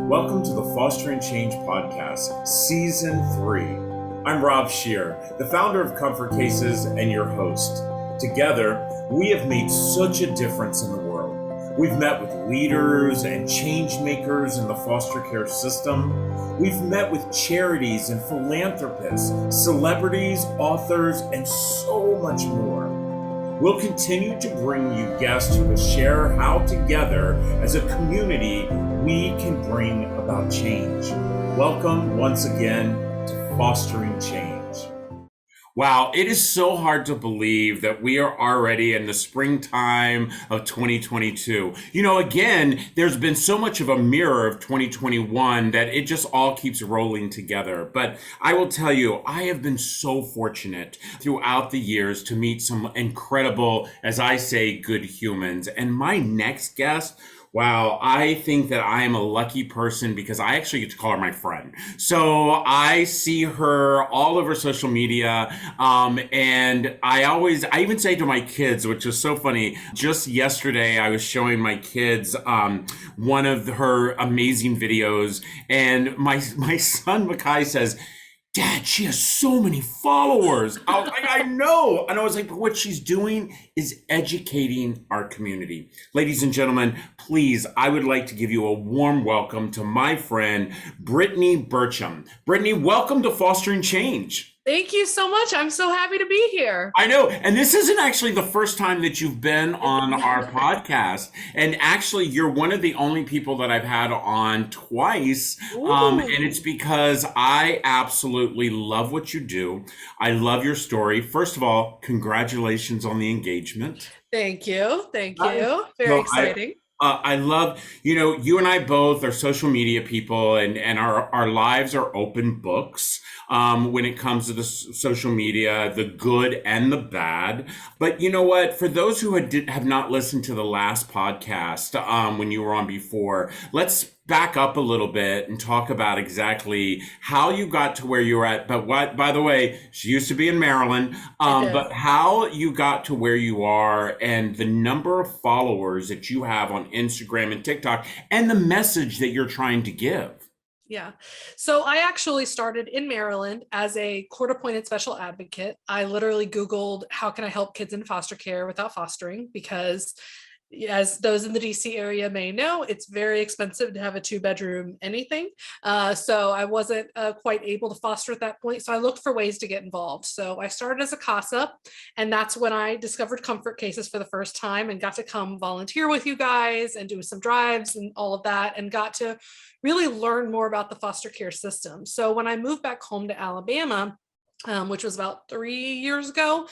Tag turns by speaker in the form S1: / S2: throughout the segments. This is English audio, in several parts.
S1: Welcome to the Fostering Change Podcast, Season 3. I'm Rob Shear, the founder of Comfort Cases and your host. Together, we have made such a difference in the world. We've met with leaders and change makers in the foster care system. We've met with charities and philanthropists, celebrities, authors, and so much more. We'll continue to bring you guests who will share how together as a community we can bring about change. Welcome once again to Fostering Change. Wow, it is so hard to believe that we are already in the springtime of 2022. Again, there's been so much of a mirror of 2021 that it just all keeps rolling together. But I will tell you, I have been so fortunate throughout the years to meet some incredible, as I say, good humans. And my next guest, wow, I think that I am a lucky person because I actually get to call her my friend. So I see her all over social media. And I even say to my kids, which is so funny, just yesterday I was showing my kids one of her amazing videos. And my son, Makai, says, "Dad, she has so many followers." I was like, I know. And I was like, but what she's doing is educating our community. Ladies and gentlemen, please, I would like to give you a warm welcome to my friend, Brittany Burcham. Brittany, welcome to Fostering Change.
S2: Thank you so much. I'm so happy to be here.
S1: I know. And this isn't actually the first time that you've been on our podcast. And actually, you're one of the only people that I've had on twice. And it's because I absolutely love what you do. I love your story. First of all, congratulations on the engagement.
S2: Thank you. Very exciting.
S1: I love, you and I both are social media people and our lives are open books when it comes to the social media, the good and the bad. But you know what? For those who have not listened to the last podcast when you were on before, let's back up a little bit and talk about exactly how you got to where you're at. But by the way, she used to be in Maryland, but how you got to where you are and the number of followers that you have on Instagram and TikTok and the message that you're trying to give.
S2: Yeah. So I actually started in Maryland as a court-appointed special advocate. I literally Googled, how can I help kids in foster care without fostering? Because as those in the DC area may know, it's very expensive to have a 2-bedroom anything. So I wasn't quite able to foster at that point. So I looked for ways to get involved. So I started as a CASA, and that's when I discovered Comfort Cases for the first time and got to come volunteer with you guys and do some drives and all of that, and got to really learn more about the foster care system. So when I moved back home to Alabama, which was about 3 years ago,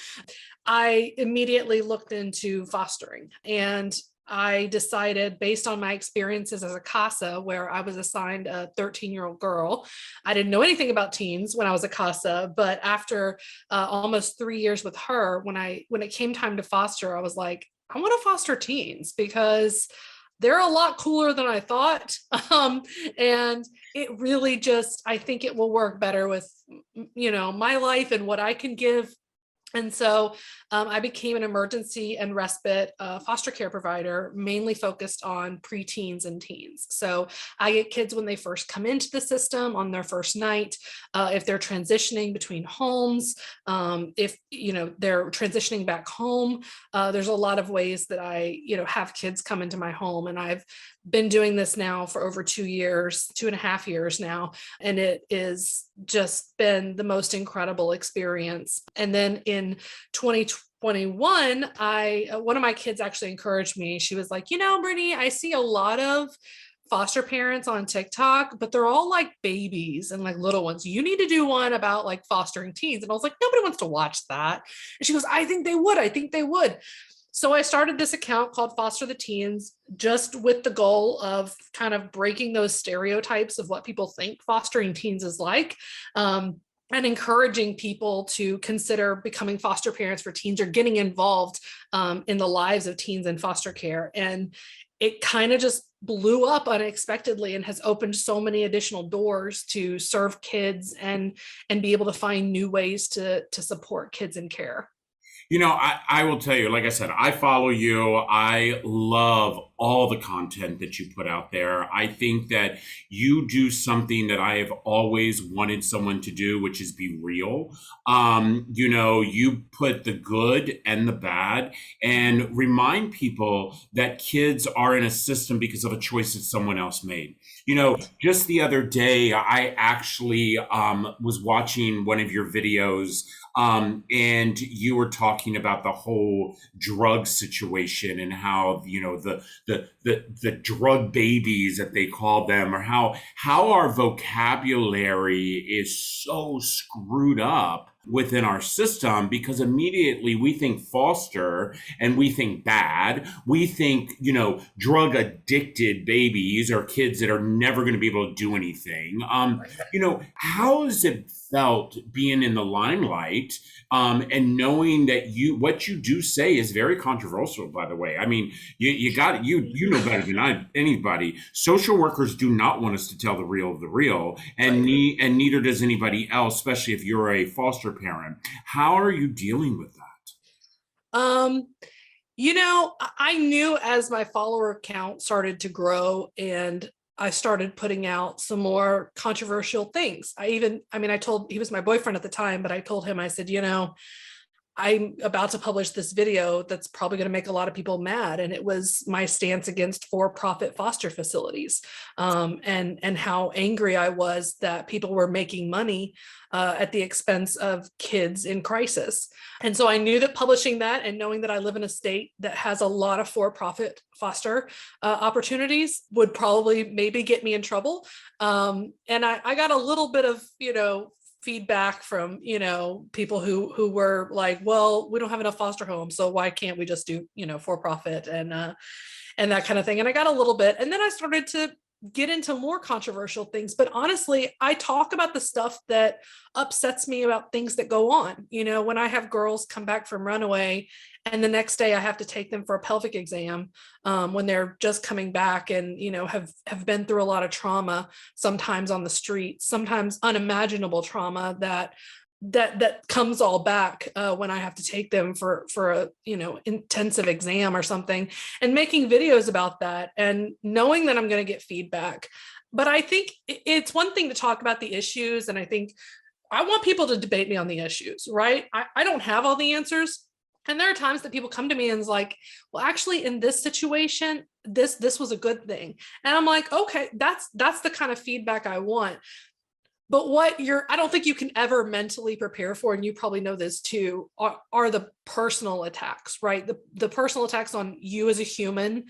S2: I immediately looked into fostering, and I decided, based on my experiences as a CASA, where I was assigned a 13-year-old girl. I didn't know anything about teens when I was a CASA, but after almost 3 years with her, when it came time to foster, I was like, I want to foster teens because they're a lot cooler than I thought. And it really I think it will work better with, my life and what I can give. And so I became an emergency and respite foster care provider, mainly focused on preteens and teens. So I get kids when they first come into the system on their first night, if they're transitioning between homes, if they're transitioning back home. There's a lot of ways that I have kids come into my home, and I've been doing this now for over 2 years, 2.5 years now, and it is just been the most incredible experience. And then in 2021, one of my kids actually encouraged me. She was like, Brittany, I see a lot of foster parents on TikTok, but they're all like babies and like little ones. You need to do one about like fostering teens. And I was like, nobody wants to watch that. And she goes, I think they would. So I started this account called Foster the Teens, just with the goal of kind of breaking those stereotypes of what people think fostering teens is like, and encouraging people to consider becoming foster parents for teens or getting involved in the lives of teens in foster care. And it kind of just blew up unexpectedly and has opened so many additional doors to serve kids and be able to find new ways to support kids in care.
S1: I will tell you, like I said, I follow you. I love all the content that you put out there. I think that you do something that I have always wanted someone to do, which is be real. You put the good and the bad and remind people that kids are in a system because of a choice that someone else made. Just the other day, I actually was watching one of your videos, and you were talking about the whole drug situation and how the drug babies that they call them, or how our vocabulary is so screwed up within our system, because immediately we think foster and we think bad. We think, drug addicted babies or kids that are never going to be able to do anything. How has it felt being in the limelight, and knowing that what you do say is very controversial, by the way? I mean, you know better than anybody. Social workers do not want us to tell the real of the real, and and neither does anybody else, especially if you're a foster parent. How are you dealing with that?
S2: I knew as my follower count started to grow and I started putting out some more controversial things. I told, he was my boyfriend at the time, but I told him, I said, I'm about to publish this video that's probably going to make a lot of people mad. And it was my stance against for-profit foster facilities, and how angry I was that people were making money at the expense of kids in crisis. And so I knew that publishing that and knowing that I live in a state that has a lot of for-profit foster opportunities would probably maybe get me in trouble. And I got a little bit of, feedback from, people who were like, well, we don't have enough foster homes, so why can't we just do, for profit and that kind of thing. And I got a little bit, and then I started to get into more controversial things. But honestly, I talk about the stuff that upsets me about things that go on. When I have girls come back from runaway and the next day I have to take them for a pelvic exam, when they're just coming back and, have been through a lot of trauma, sometimes on the street, sometimes unimaginable trauma that comes all back when I have to take them for a intensive exam or something, and making videos about that and knowing that I'm going to get feedback. But I think it's one thing to talk about the issues, and I think I want people to debate me on the issues, right? I don't have all the answers. And there are times that people come to me and is like, well, actually in this situation, this was a good thing. And I'm like, okay, that's the kind of feedback I want. But I don't think you can ever mentally prepare for, and you probably know this too, are the personal attacks, right? The personal attacks on you as a human,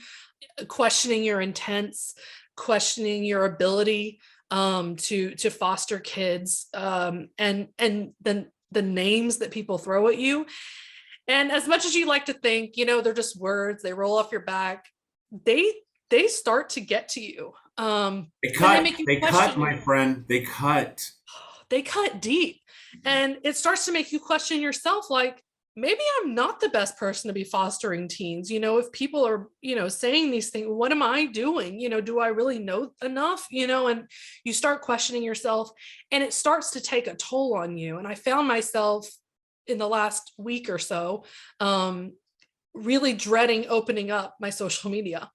S2: questioning your intents, questioning your ability to foster kids, and then the names that people throw at you. And as much as you like to think, they're just words, they roll off your back, they start to get to you.
S1: They cut, my friend. They cut
S2: deep. And it starts to make you question yourself, like, maybe I'm not the best person to be fostering teens. If people are, saying these things, what am I doing? Do I really know enough? And you start questioning yourself, and it starts to take a toll on you. And I found myself in the last week or so, really dreading opening up my social media,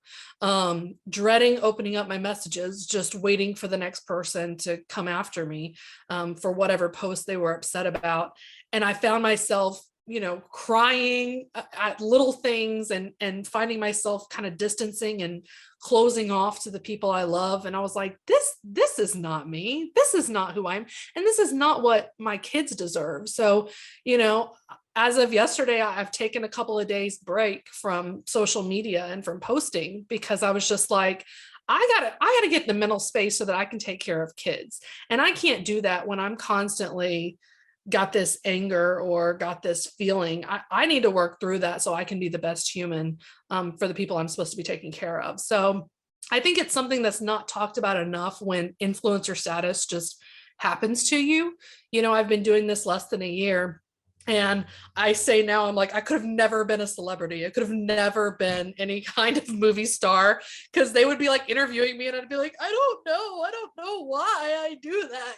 S2: dreading opening up my messages, just waiting for the next person to come after me for whatever post they were upset about. And I found myself, crying at little things and finding myself kind of distancing and closing off to the people I love. And I was like, this is not me. This is not who I am. And this is not what my kids deserve. So, as of yesterday, I've taken a couple of days break from social media and from posting, because I was just like, I gotta get in the mental space so that I can take care of kids. And I can't do that when I'm constantly got this anger or got this feeling. I need to work through that so I can be the best human for the people I'm supposed to be taking care of. So I think it's something that's not talked about enough when influencer status just happens to you. I've been doing this less than a year. And I say now, I'm like, I could have never been a celebrity. I could have never been any kind of movie star, because they would be like interviewing me and I'd be like, I don't know why I do that.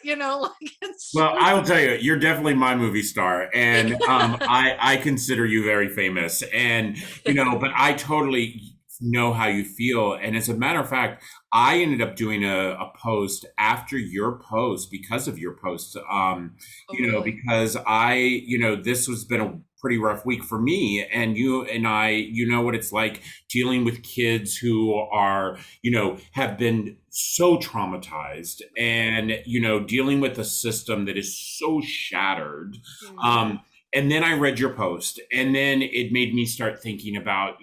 S1: Well, I will tell you, you're definitely my movie star. And I consider you very famous. And, but I totally, know how you feel. And as a matter of fact, I ended up doing a post after your post because of your post.
S2: Oh, really?
S1: Because this has been a pretty rough week for me, and you and I, you know what it's like dealing with kids who are, have been so traumatized, and, dealing with a system that is so shattered.
S2: Mhm.
S1: Um, and then I read your post, and then it made me start thinking about,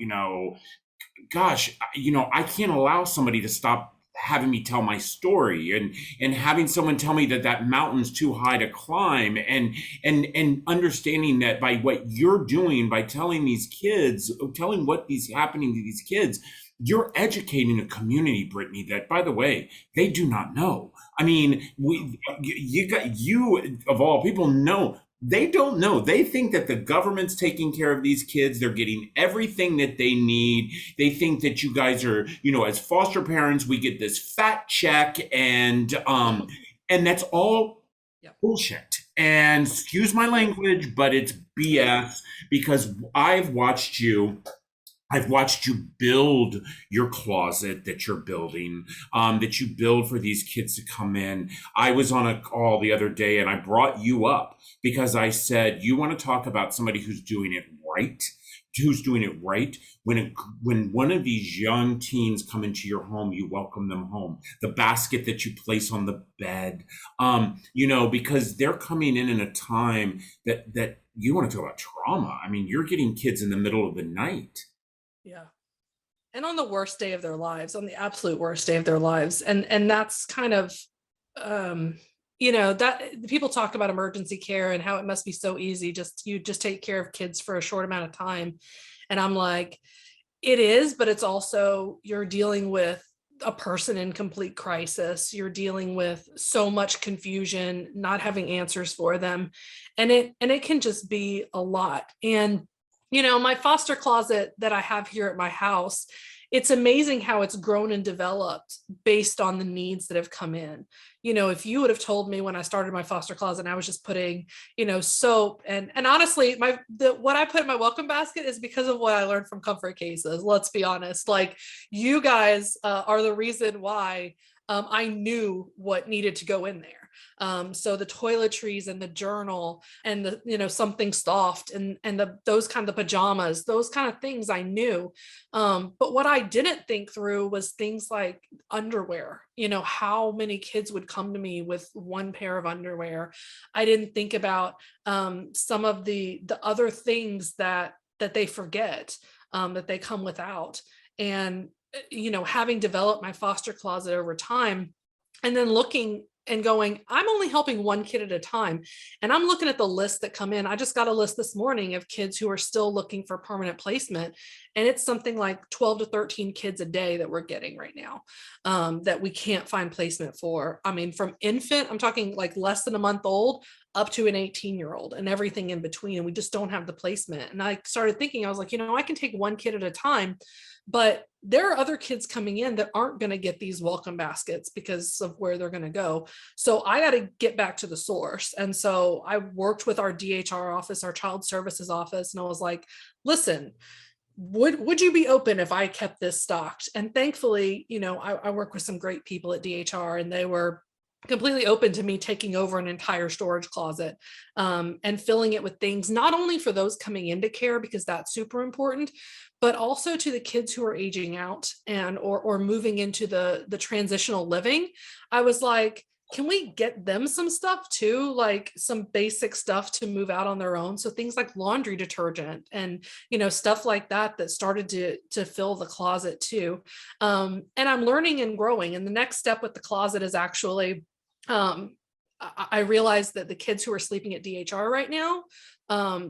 S1: gosh, I can't allow somebody to stop having me tell my story, and having someone tell me that that mountain's too high to climb, and understanding that by what you're doing, by telling these kids, telling what is happening to these kids, you're educating a community, Brittany, that, by the way, they do not know. I mean, you of all people know, they don't know. They think that the government's taking care of these kids. They're getting everything that they need. They think that you guys are, as foster parents, we get this fat check, and that's all
S2: Yeah.
S1: bullshit. And excuse my language, but it's BS, because I've watched you build your closet that you're building, that you build for these kids to come in. I was on a call the other day, and I brought you up because I said, you want to talk about somebody who's doing it right? Who's doing it right? When one of these young teens come into your home, you welcome them home. The basket that you place on the bed, because they're coming in a time that you want to talk about trauma. I mean, you're getting kids in the middle of the night.
S2: Yeah. And on the worst day of their lives, on the absolute worst day of their lives. And that's kind of um that people talk about emergency care and how it must be so easy, just you just take care of kids for a short amount of time. And I'm like, it is, but it's also, you're dealing with a person in complete crisis. You're dealing with so much confusion, not having answers for them. And it can just be a lot. And my foster closet that I have here at my house, it's amazing how it's grown and developed based on the needs that have come in. If you would have told me when I started my foster closet and I was just putting, soap, and honestly, what I put in my welcome basket is because of what I learned from Comfort Cases. Let's be honest. Like, you guys are the reason why I knew what needed to go in there. So the toiletries and the journal and the, something soft, and those kind of pajamas, those kind of things I knew. But what I didn't think through was things like underwear. How many kids would come to me with one pair of underwear? I didn't think about some of the other things that they forget, that they come without. And having developed my foster closet over time, and then looking and going, I'm only helping one kid at a time. And I'm looking at the list that come in. I just got a list this morning of kids who are still looking for permanent placement. And it's something like 12 to 13 kids a day that we're getting right now, that we can't find placement for. I mean, from infant, I'm talking like less than a month old, up to an 18-year-old and everything in between. And we just don't have the placement. And I started thinking, I was like, I can take one kid at a time, but there are other kids coming in that aren't going to get these welcome baskets because of where they're going to go. So I got to get back to the source. And so I worked with our DHR office, our child services office, and I was like, listen, would you be open if I kept this stocked? And thankfully, I work with some great people at DHR, and they were completely open to me taking over an entire storage closet, and filling it with things, not only for those coming into care, because that's super important, but also to the kids who are aging out and or moving into the transitional living. I was like, can we get them some stuff too, like some basic stuff to move out on their own? So things like laundry detergent and stuff like that started to fill the closet too. And I'm learning and growing. And the next step with the closet is actually, I realized that the kids who are sleeping at DHR right now,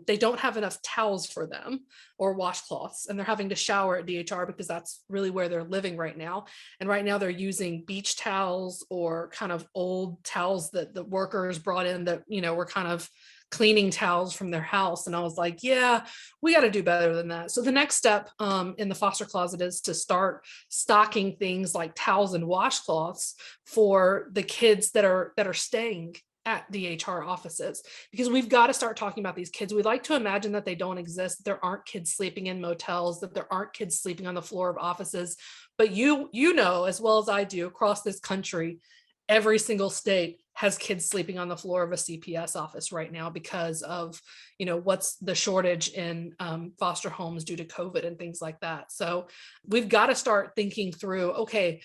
S2: they don't have enough towels for them or washcloths, and they're having to shower at DHR because that's really where they're living right now. And right now they're using beach towels or kind of old towels that the workers brought in that, were kind of cleaning towels from their house. And I was like, yeah, we got to do better than that. So the next step in the foster closet is to start stocking things like towels and washcloths for the kids that are staying at the HR offices, because we've got to start talking about these kids. We like to imagine that they don't exist, that there aren't kids sleeping in motels, that there aren't kids sleeping on the floor of offices. But you know as well as I do, across this country, every single state has kids sleeping on the floor of a CPS office right now because of, what's the shortage in foster homes due to COVID and things like that. So we've got to start thinking through, okay,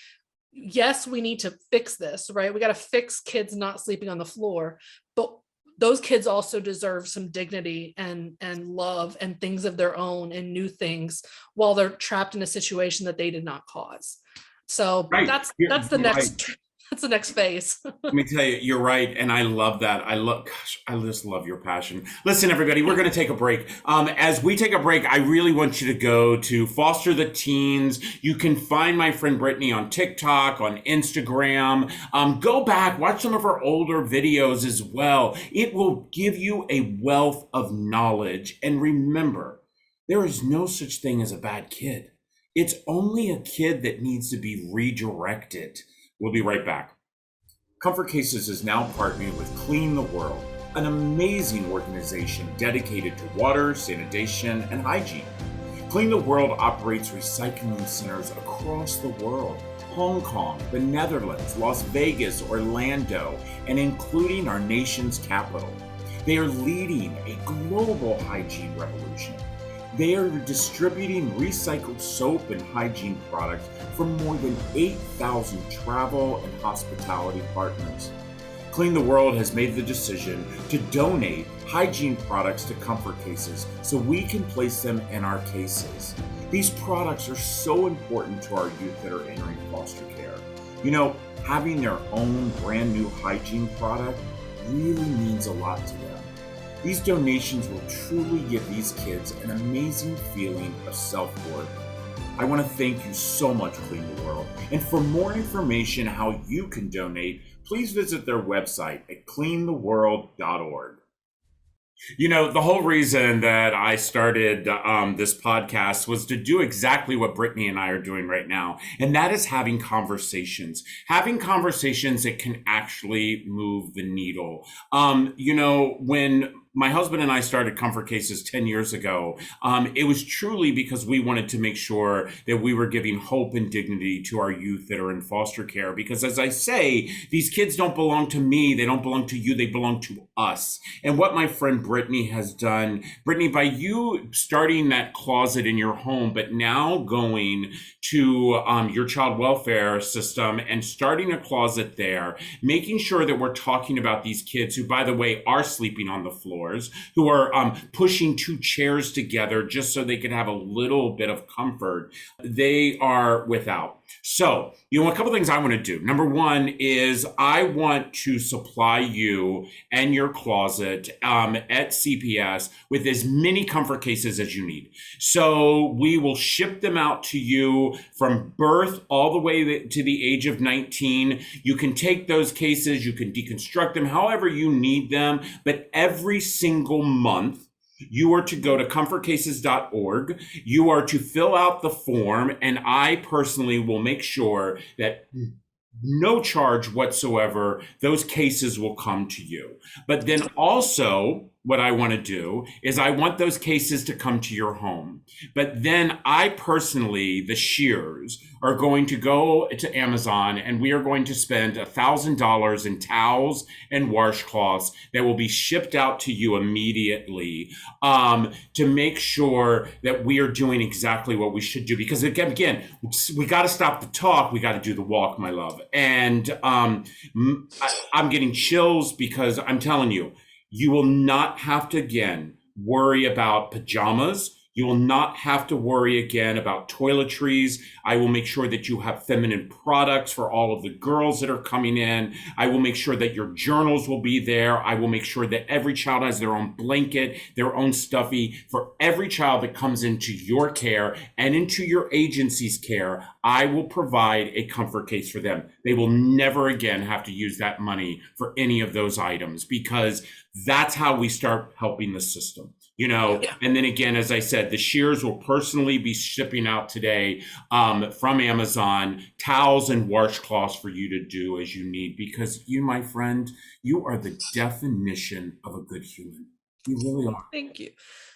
S2: yes, we need to fix this, right? We got to fix kids not sleeping on the floor, but those kids also deserve some dignity and love and things of their own and new things while they're trapped in a situation that they did not cause. So
S1: Right.
S2: that's the
S1: You're
S2: next
S1: right.
S2: that's the next phase.
S1: Let me tell you, you're right. And I love that. I just love your passion. Listen, everybody, we're going to take a break. As we take a break, I really want you to go to Foster the Teens. You can find my friend Brittany on TikTok, on Instagram. Go back, watch some of her older videos as well. It will give you a wealth of knowledge. And remember, there is no such thing as a bad kid. It's only a kid that needs to be redirected. We'll be right back. Comfort Cases is now partnering with Clean the World, an amazing organization dedicated to water, sanitation, and hygiene. Clean the World operates recycling centers across the world: Hong Kong, the Netherlands, Las Vegas, Orlando, and including our nation's capital. They are leading a global hygiene revolution. They are distributing recycled soap and hygiene products from more than 8,000 travel and hospitality partners. Clean the World has made the decision to donate hygiene products to Comfort Cases so we can place them in our cases. These products are so important to our youth that are entering foster care. Having their own brand new hygiene product really means a lot to them. These donations will truly give these kids an amazing feeling of self-worth. I want to thank you so much, Clean the World. And for more information how you can donate, please visit their website at cleantheworld.org. The whole reason that I started this podcast was to do exactly what Brittany and I are doing right now, and that is having conversations that can actually move the needle. When my husband and I started Comfort Cases 10 years ago, it was truly because we wanted to make sure that we were giving hope and dignity to our youth that are in foster care. Because as I say, these kids don't belong to me, they don't belong to you, they belong to us. And what my friend Brittany has done, Brittany, by you starting that closet in your home, but now going to your child welfare system and starting a closet there, making sure that we're talking about these kids who, by the way, are sleeping on the floors, who are pushing two chairs together just so they can have a little bit of comfort. They are without. So, a couple things I want to do. Number one is I want to supply you and your closet at CPS with as many Comfort Cases as you need. So we will ship them out to you from birth all the way to the age of 19. You can take those cases, you can deconstruct them however you need them, but every single month, you are to go to comfortcases.org. You are to fill out the form, and I personally will make sure that no charge whatsoever, those cases will come to you. But then also, what I want to do is I want those cases to come to your home. But then I personally, the Shears, are going to go to Amazon and we are going to spend $1,000 in towels and washcloths that will be shipped out to you immediately to make sure that we are doing exactly what we should do. Because again, we got to stop the talk. We got to do the walk, my love. And I'm getting chills because I'm telling you, you will not have to, again, worry about pajamas. You will not have to worry again about toiletries. I will make sure that you have feminine products for all of the girls that are coming in. I will make sure that your journals will be there. I will make sure that every child has their own blanket, their own stuffy. For every child that comes into your care and into your agency's care, I will provide a comfort case for them. They will never again have to use that money for any of those items because that's how we start helping the system.
S2: Yeah.
S1: And then again, as I said, the shears will personally be shipping out today from Amazon, towels and washcloths for you to do as you need, because you, my friend, you are the definition of a good human. You really are.
S2: Thank you.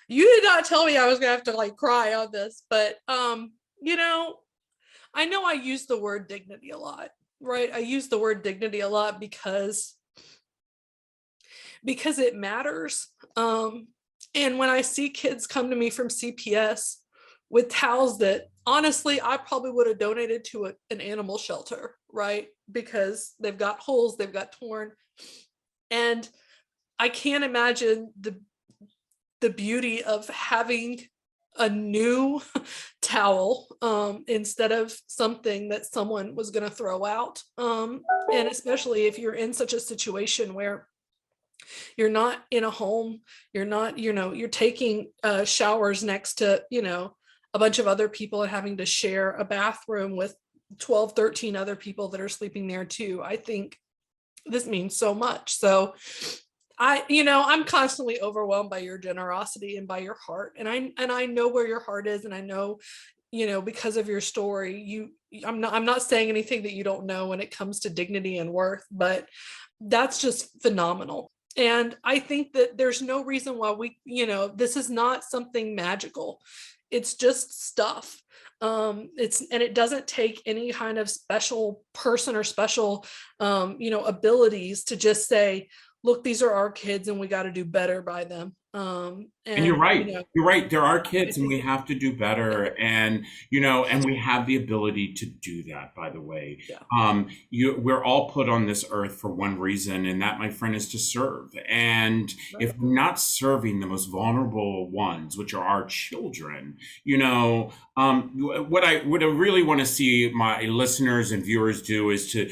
S2: You did not tell me I was gonna have to like cry on this, but you know I use the word dignity a lot, right? I use the word dignity a lot because it matters. And when I see kids come to me from CPS with towels that honestly I probably would have donated to an animal shelter, right? Because they've got holes, they've got torn, and I can't imagine the beauty of having a new towel instead of something that someone was going to throw out. And especially if you're in such a situation where you're not in a home, you're not, you're taking showers next to, a bunch of other people and having to share a bathroom with 12, 13 other people that are sleeping there too. I think this means so much. So I'm constantly overwhelmed by your generosity and by your heart. And I know where your heart is. And I know, because of your story, I'm not saying anything that you don't know when it comes to dignity and worth, but that's just phenomenal. And I think that there's no reason why this is not something magical. It's just stuff. It doesn't take any kind of special person or special, abilities to just say, look, these are our kids and we got to do better by them.
S1: And you're right. You're right. There are
S2: I
S1: kids and we
S2: think,
S1: have to do better. And, and we have the ability to do that, by the way.
S2: yeah,
S1: We're all put on this earth for one reason, and that, my friend, is to serve. And
S2: right.
S1: if we're not serving the most vulnerable ones, which are our children, what I really want to see my listeners and viewers do is to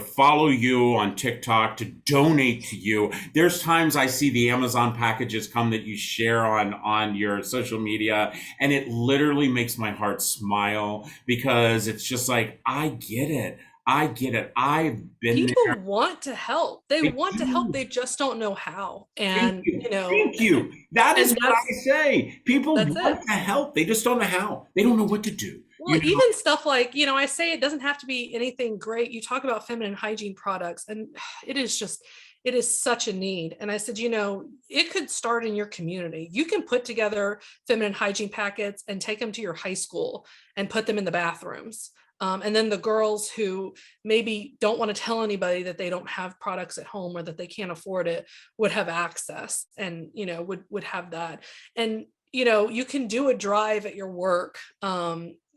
S1: follow you on TikTok, to donate to you. There's times I see the Amazon packages come that you share on your social media, and it literally makes my heart smile, because it's just like, I get it. I've been
S2: People
S1: there.
S2: want to help. They
S1: They
S2: want to help.
S1: do.
S2: They just don't know how.
S1: Thank
S2: And,
S1: you. Thank you. That is
S2: and
S1: what I say. People
S2: that's it.
S1: want to help. They just don't know how. They don't know what to do.
S2: Well, even stuff like, I say it doesn't have to be anything great. You talk about feminine hygiene products, and it is such a need. And I said, it could start in your community. You can put together feminine hygiene packets and take them to your high school and put them in the bathrooms. And then the girls who maybe don't want to tell anybody that they don't have products at home or that they can't afford it would have access and, would have that. And, you can do a drive at your work.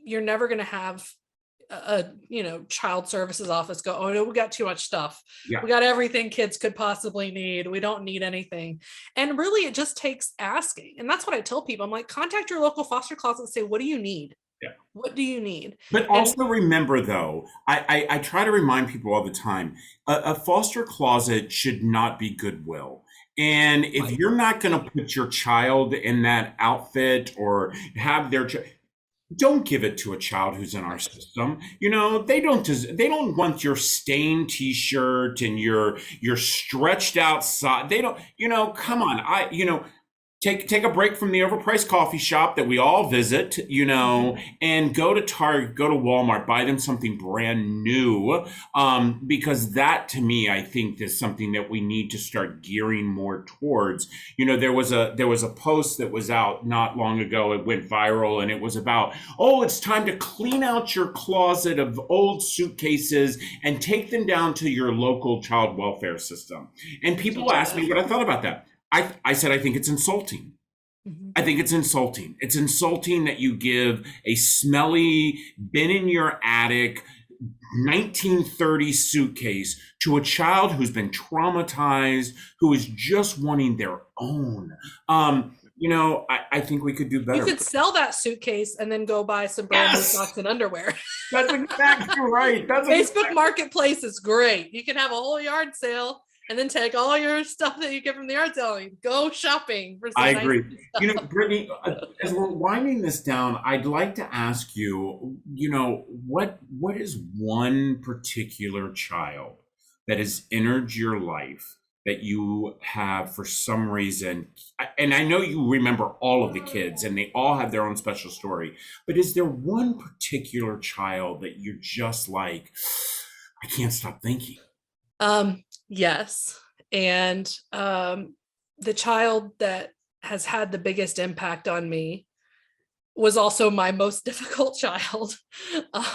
S2: You're never going to have child services office go, oh no, we got too much stuff.
S1: Yeah.
S2: We got everything kids could possibly need. We don't need anything. And really it just takes asking. And that's what I tell people. I'm like, contact your local foster closet and say, what do you need?
S1: Yeah.
S2: What do you need?
S1: But also remember, though, I try to remind people all the time, a foster closet should not be Goodwill. And if you're not going to put your child in that outfit or have don't give it to a child who's in our system. They don't want your stained t-shirt and your stretched out side. They don't, come on. Take a break from the overpriced coffee shop that we all visit, and go to Target, go to Walmart, buy them something brand new, because that, to me, I think is something that we need to start gearing more towards. There was a post that was out not long ago. It went viral, and it was about, oh, it's time to clean out your closet of old suitcases and take them down to your local child welfare system. And people asked me what I thought about that. I said, I think it's insulting.
S2: Mm-hmm.
S1: I think it's insulting. It's insulting that you give a smelly, been in your attic, 1930s suitcase to a child who's been traumatized, who is just wanting their own. I think we could do better.
S2: You could sell that suitcase and then go buy some brand new socks and underwear.
S1: That's exactly right.
S2: Facebook Marketplace is great. You can have a whole yard sale and then take all your stuff that you get from the yard sale and go shopping for some
S1: I
S2: nice
S1: agree.
S2: stuff.
S1: Brittany, as we're winding this down, I'd like to ask you, what is one particular child that has entered your life that you have for some reason, and I know you remember all of the kids and they all have their own special story, but is there one particular child that you're just like, I can't stop thinking?
S2: Yes. And the child that has had the biggest impact on me was also my most difficult child,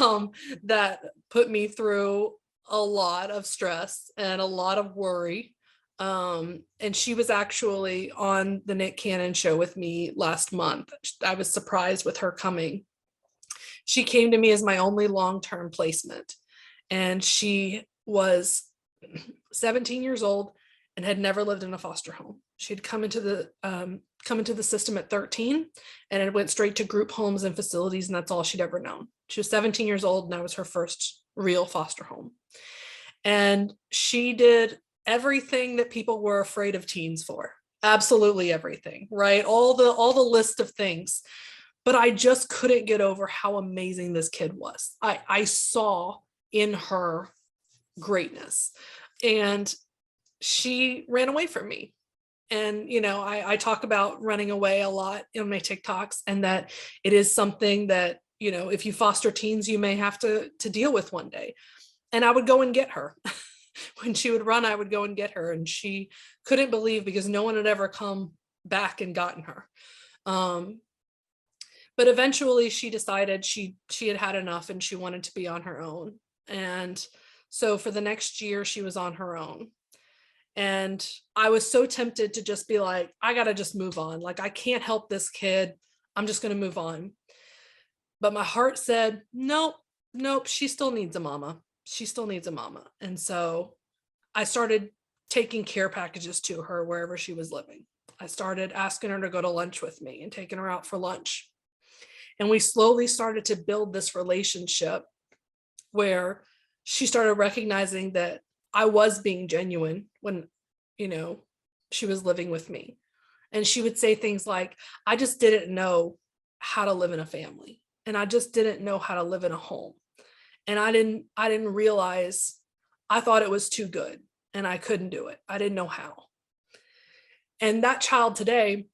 S2: um, that put me through a lot of stress and a lot of worry. And she was actually on the Nick Cannon show with me last month. I was surprised with her coming. She came to me as my only long-term placement, and she was 17 years old and had never lived in a foster home. She'd come into the system at 13, and it went straight to group homes and facilities, and that's all she'd ever known. She was 17 years old, and that was her first real foster home. And she did everything that people were afraid of teens for. Absolutely everything, right? All the list of things. But I just couldn't get over how amazing this kid was. I saw in her greatness. And she ran away from me. And, I talk about running away a lot in my TikToks, and that it is something that, if you foster teens, you may have to deal with one day. And I would go and get her. When she would run, I would go and get her. And she couldn't believe, because no one had ever come back and gotten her. But eventually she decided she had had enough and she wanted to be on her own. And so for the next year, she was on her own. And I was so tempted to just be like, I got to just move on. Like, I can't help this kid. I'm just going to move on. But my heart said, nope, nope, she still needs a mama. She still needs a mama. And so I started taking care packages to her wherever she was living. I started asking her to go to lunch with me and taking her out for lunch. And we slowly started to build this relationship where she started recognizing that I was being genuine when, she was living with me. And she would say things like, I just didn't know how to live in a family. And I just didn't know how to live in a home. And I didn't realize, I thought it was too good and I couldn't do it. I didn't know how. And that child today,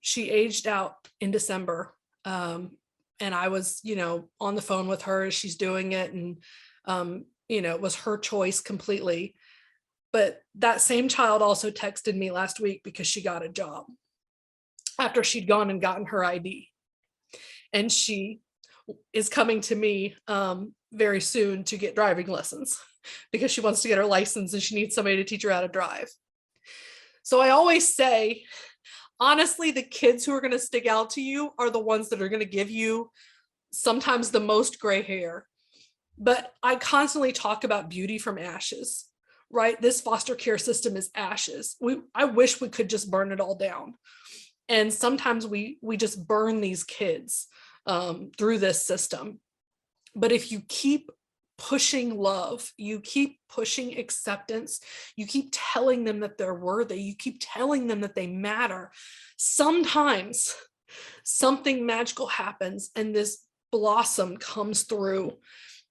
S2: she aged out in December. And I was, on the phone with her as she's doing it. And, it was her choice completely. But that same child also texted me last week because she got a job after she'd gone and gotten her ID. And she is coming to me very soon to get driving lessons because she wants to get her license and she needs somebody to teach her how to drive. So I always say, honestly, the kids who are going to stick out to you are the ones that are going to give you sometimes the most gray hair. But I constantly talk about beauty from ashes, right? This foster care system is ashes. I wish we could just burn it all down. And sometimes we just burn these kids through this system. But if you keep pushing love, you keep pushing acceptance, you keep telling them that they're worthy, you keep telling them that they matter, sometimes something magical happens and this blossom comes through,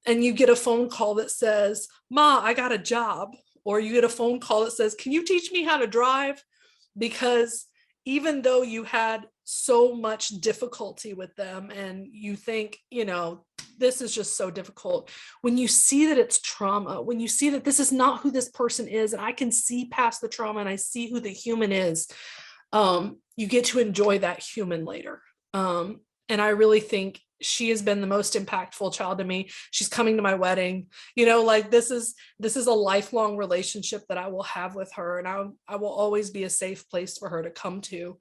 S2: and you get a phone call that says, Ma, I got a job. Or you get a phone call that says, can you teach me how to drive? Because even though you had so much difficulty with them and you think, this is just so difficult, when you see that it's trauma, when you see that this is not who this person is, and I can see past the trauma and I see who the human is, you get to enjoy that human later. And I really think she has been the most impactful child to me. She's coming to my wedding, this is a lifelong relationship that I will have with her. And I will always be a safe place for her to come to.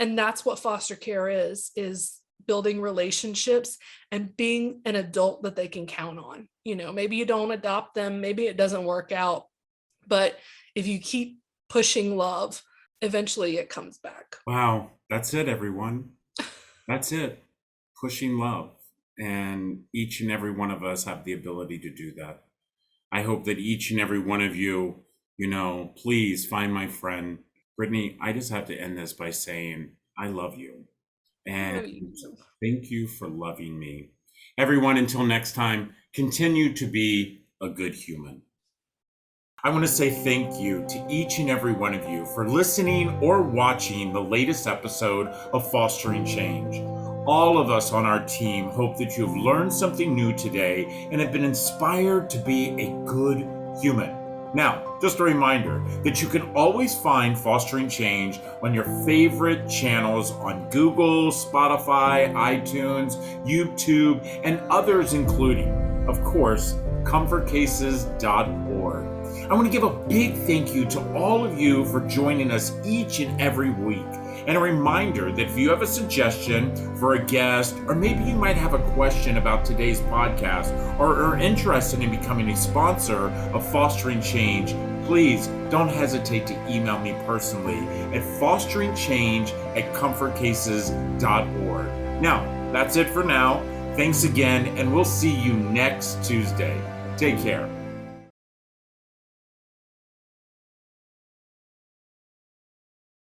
S2: And that's what foster care is building relationships and being an adult that they can count on. Maybe you don't adopt them, maybe it doesn't work out, but if you keep pushing love, eventually it comes back.
S1: Wow, that's it, everyone. That's it. Pushing love. And each and every one of us have the ability to do that. I hope that each and every one of you, please find my friend Brittany. I just have to end this by saying, I love you. And thank you for loving me. Everyone, until next time, continue to be a good human. I want to say thank you to each and every one of you for listening or watching the latest episode of Fostering Change. All of us on our team hope that you have learned something new today and have been inspired to be a good human. Now, just a reminder that you can always find Fostering Change on your favorite channels on Google, Spotify, iTunes, YouTube, and others, including, of course, comfortcases.org. I want to give a big thank you to all of you for joining us each and every week. And a reminder that if you have a suggestion for a guest, or maybe you might have a question about today's podcast, or are interested in becoming a sponsor of Fostering Change, please don't hesitate to email me personally at fosteringchange@comfortcases.org. Now, that's it for now. Thanks again, and we'll see you next Tuesday. Take care.